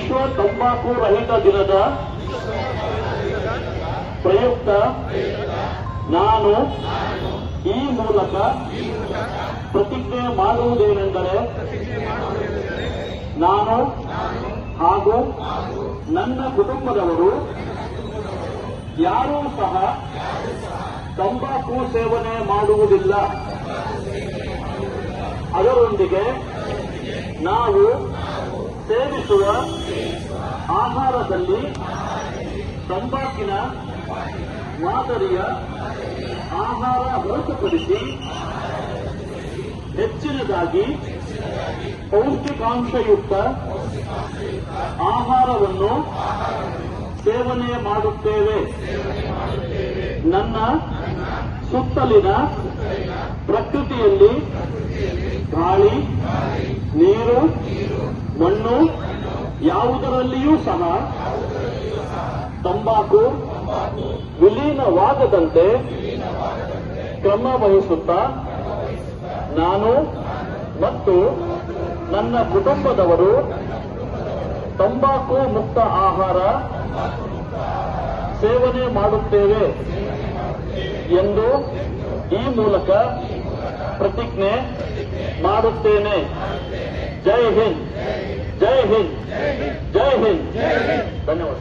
ವಿಶ್ವ ತಂಬಾಕು ರಹಿತ ದಿನದ ಪ್ರಯುಕ್ತ ನಾನು ಈ ಮೂಲಕ ಪ್ರತಿಜ್ಞೆ ಮಾಡುವುದೇನೆಂದರೆ ನಾನು ಹಾಗೂ ನನ್ನ ಕುಟುಂಬದವರು ಯಾರೂ ಸಹ ತಂಬಾಕು ಸೇವನೆ ಮಾಡುವುದಿಲ್ಲ. ಅದರೊಂದಿಗೆ ನಾವು ಸೇವಿಸುವ ಆಹಾರದಲ್ಲಿ ತಂಬಾಕಿನ ಮಾದರಿಯ ಆಹಾರ ಹೊರತುಪಡಿಸಿ ಹೆಚ್ಚಿನದಾಗಿ ಪೌಷ್ಟಿಕಾಂಶಯುಕ್ತ ಆಹಾರವನ್ನು ಸೇವನೆ ಮಾಡುತ್ತೇವೆ. ನನ್ನ ಸುತ್ತಲಿನ ಪ್ರಕೃತಿಯಲ್ಲಿ ಗಾಳಿ, ನೀರು, ಮಣ್ಣು ಯಾವುದರಲ್ಲಿಯೂ ಸಹ ತಂಬಾಕು ವಿಲೀನವಾಗದಂತೆ ಕ್ರಮ ವಹಿಸುತ್ತಾ ನಾನು ಮತ್ತು ನನ್ನ ಕುಟುಂಬದವರು ತಂಬಾಕು ಮುಕ್ತ ಆಹಾರ ಸೇವನೆ ಮಾಡುತ್ತೇವೆ ಎಂದು ಈ ಮೂಲಕ ಪ್ರತಿಜ್ಞೆ ಮಾಡುತ್ತೇನೆ. ಜೈ ಹಿಂದ್, ಜೈ ಹಿಂದ್, ಜೈ ಹಿಂದ್. ಧನ್ಯವಾದ.